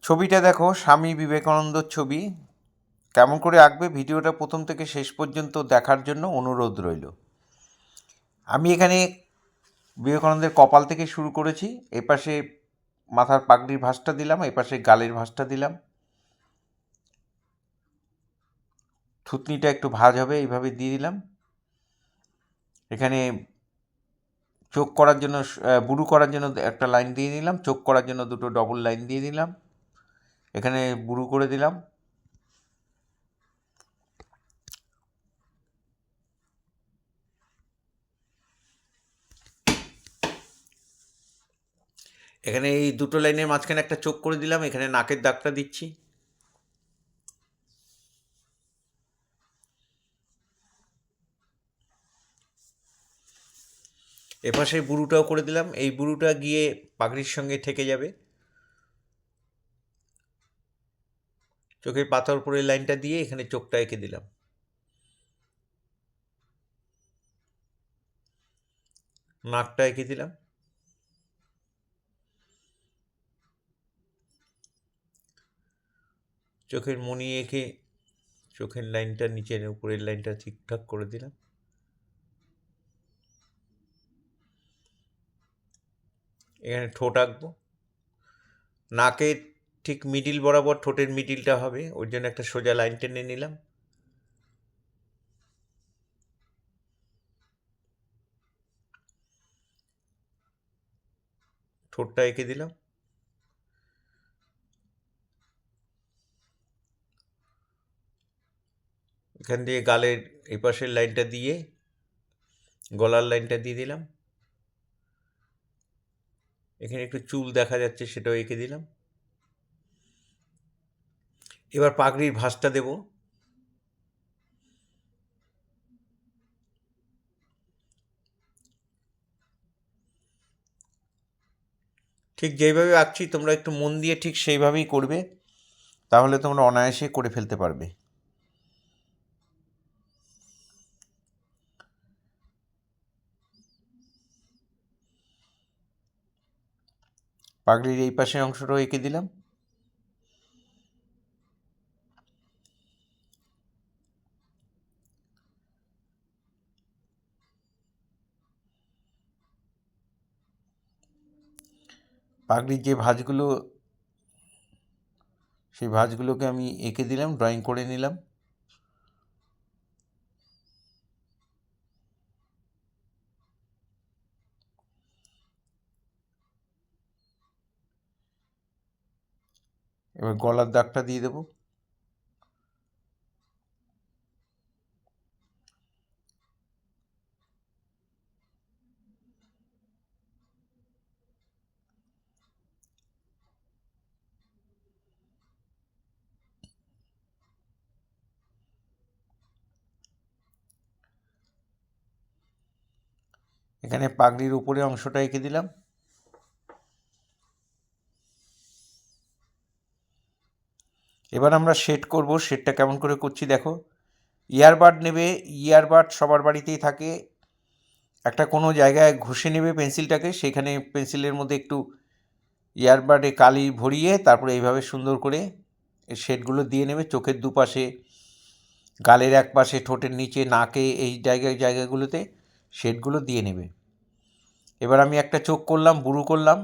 ছবিটা দেখো, স্বামী বিবেকানন্দর ছবি। কেমন করে আঁকবে ভিডিওটা প্রথম থেকে শেষ পর্যন্ত দেখার জন্য অনুরোধ রইল। আমি এখানে বিবেকানন্দের কপাল থেকে শুরু করেছি। এপাশে মাথার পাগড়ির ভাঁজটা দিলাম, এপাশে গালের ভাঁজটা দিলাম। থুতনিটা একটু ভাঁজ হবে এইভাবে দিয়ে দিলাম। এখানে চোখ করার জন্য বুরু করার জন্য একটা লাইন দিয়ে দিলাম, চোখ করার জন্য দুটো ডবল লাইন দিয়ে দিলাম। এখানে বুরু করে দিলাম। এখানে এই দুটো লাইনের মাঝখানে একটা চোখ করে দিলাম। এখানে নাকের দাগটা দিচ্ছি। এপাশে বুরুটাও করে দিলাম। এই বুরুটা গিয়ে পাগড়ির সঙ্গে ঠেকে যাবে। চোখের পাতার উপরে লাইনটা দিয়ে এখানে চোখটা এঁকে দিলাম। নাকটা এঁকে দিলাম। চোখের মণি এঁকে চোখের লাইনটা নিচের উপরের লাইনটা ঠিকঠাক করে দিলাম। এখানে ঠোঁট আঁকবো। নাকের ঠিক মিডিল বরাবর ঠোঁটের মিডিলটা হবে, ওর জন্য একটা সোজা লাইন টেনে নিলাম। ঠোঁটটা এঁকে দিলাম। এখান দিয়ে গালের এই পাশের লাইনটা দিয়ে গলার লাইনটা দিয়ে দিলাম। এখানে একটু চুল দেখা যাচ্ছে, সেটাও এঁকে দিলাম। এবার পাগড়ির ভাঁজটা দেব। ঠিক যেইভাবে আঁকছি তোমরা একটু মন দিয়ে ঠিক সেইভাবেই করবে, তাহলে তোমরা অনায়াসে করে ফেলতে পারবে। পাগড়ির এই পাশের অংশটাও এঁকে দিলাম। পাগড়ির যে ভাঁজগুলো, সেই ভাঁজগুলোকে আমি এঁকে দিলাম, ড্রয়িং করে নিলাম। এবার গলার দাগটা দিয়ে দেবো। এখানে পাগড়ির উপরে অংশটা এঁকে দিলাম। এবার আমরা শেড করব। শেডটা কেমন করে করছি দেখো। ইয়ারবাড নেবে। ইয়ারবাড সবার বাড়িতেই থাকে। একটা কোনো জায়গায় ঘষে নেবে পেন্সিলটাকে, সেখানে পেন্সিলের মধ্যে একটু ইয়ারবাডে কালি ভরিয়ে তারপরে এইভাবে সুন্দর করে এই শেডগুলো দিয়ে নেবে। চোখের দুপাশে, গালের এক পাশে, ঠোঁটের নিচে, নাকে, এই জায়গাগুলোতে শেডগুলো দিয়ে নেবে। এবার আমি একটা চোখ করলাম, বুরু করলাম।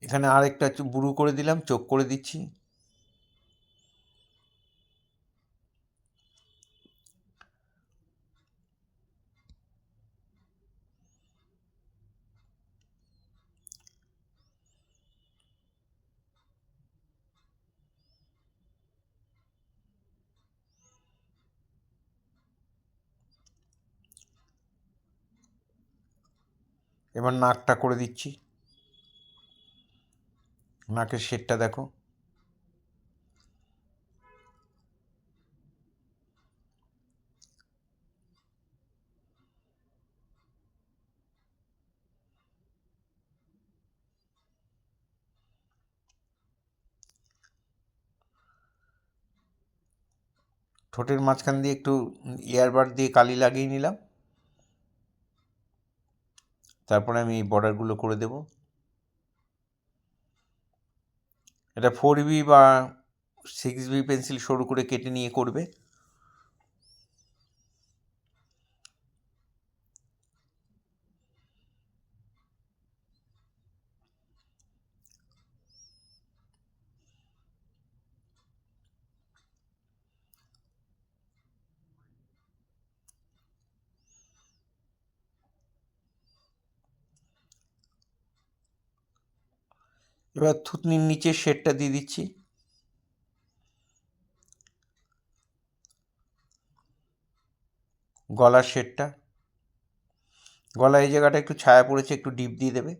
এখানে আরেকটা বুরু করে দিলাম, চোখ করে দিচ্ছি। এবার নাকটা করে দিচ্ছি। নাকের শেডটা দেখো। ঠোঁটের মাঝখান দিয়ে একটু ইয়ারবাড দিয়ে কালি লাগিয়ে নিলাম। তারপরে আমি এই বর্ডারগুলো করে দেব। এটা 4B বা 6B পেন্সিল সরু করে কেটে নিয়ে করবে। এবার থুতনির নিচে শেডটা দিয়ে দিচ্ছি। গলার শেডটা, গলা এই জায়গাটা একটু ছায়া পড়েছে, একটু ডিপ দিয়ে দেবে।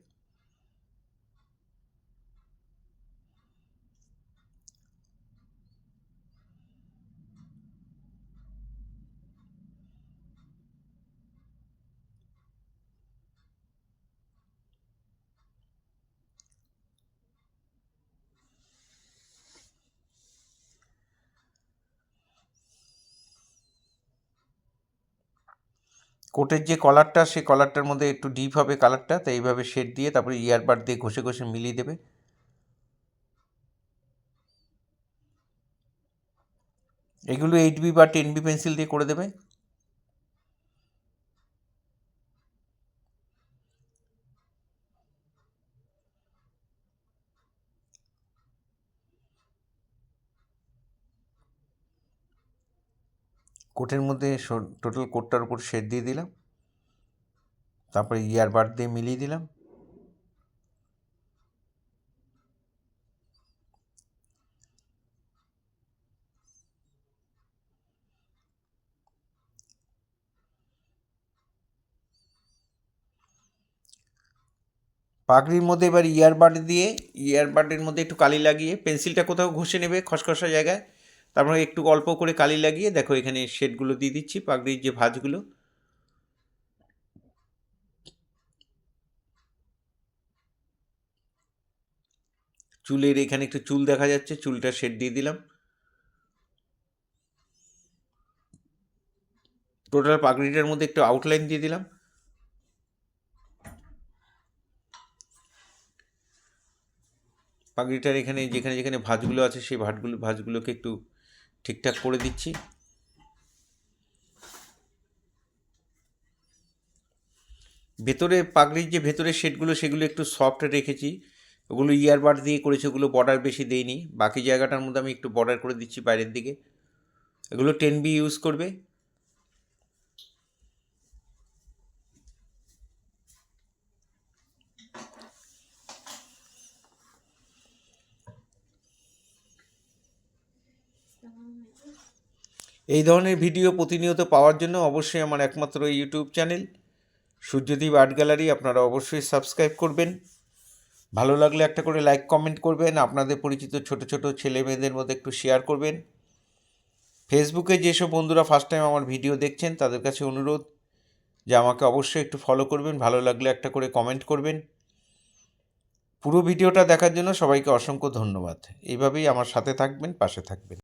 কোটের যে কলারটা, সেই কলারটার মধ্যে একটু ডিপ হবে কালারটা, তাই এইভাবে শেড দিয়ে তারপরে ইয়ারবাড দিয়ে ঘষে ঘষে মিলিয়ে দেবে। এগুলো 8B বা 10B পেন্সিল দিয়ে করে দেবে। কোটের মধ্যে টোটাল কোটটার উপর শেড দিয়ে দিলাম, তারপরে ইয়ারবাড দিয়ে মিলিয়ে দিলাম। পাগড়ির মধ্যে এবার ইয়ারবাডের মধ্যে একটু কালি লাগিয়ে পেন্সিলটা কোথাও ঘষে নেবে খসখসা জায়গায়, তারপরে একটু অল্প করে কালি লাগিয়ে দেখো এখানে শেডগুলো দিয়ে দিচ্ছি, পাগড়ির যে ভাঁজগুলো। চুলের এখানে একটু চুল দেখা যাচ্ছে, চুলটা শেড দিয়ে দিলাম। টোটাল পাগড়িটার মধ্যে একটু আউটলাইন দিয়ে দিলাম। পাগড়িটার এখানে যেখানে যেখানে ভাঁজগুলো আছে সেই ভাঁজগুলোকে একটু ঠিকঠাক করে দিচ্ছি। ভেতরে পাগড়ির যে ভেতরের শেডগুলো সেগুলো একটু সফট রেখেছি, ওগুলো ইয়ারবাড দিয়ে করেছি, ওগুলো বর্ডার বেশি দেইনি। বাকি জায়গাটার মধ্যে আমি একটু বর্ডার করে দিচ্ছি বাইরের দিকে। এগুলো 10B ইউজ করবে। এই ধরনের ভিডিও প্রতিনিয়ত পাওয়ার জন্য অবশ্যই আমার একমাত্র YouTube channel Suryadip art gallery আপনারা অবশ্যই সাবস্ক্রাইব করবেন। ভালো লাগলে একটা করে লাইক কমেন্ট করবেন, আপনাদের পরিচিত ছোট ছোট ছেলে মেয়েদের মধ্যে একটু শেয়ার করবেন। ফেসবুকে যেসব বন্ধুরা ফার্স্ট টাইম আমার ভিডিও দেখছেন তাদের কাছে অনুরোধ যে আমাকে অবশ্যই একটু ফলো করবেন, ভালো লাগলে একটা করে কমেন্ট করবেন। পুরো ভিডিওটা দেখার জন্য সবাইকে অসংখ্য ধন্যবাদ। এইভাবেই আমার সাথে থাকবেন, পাশে থাকবেন।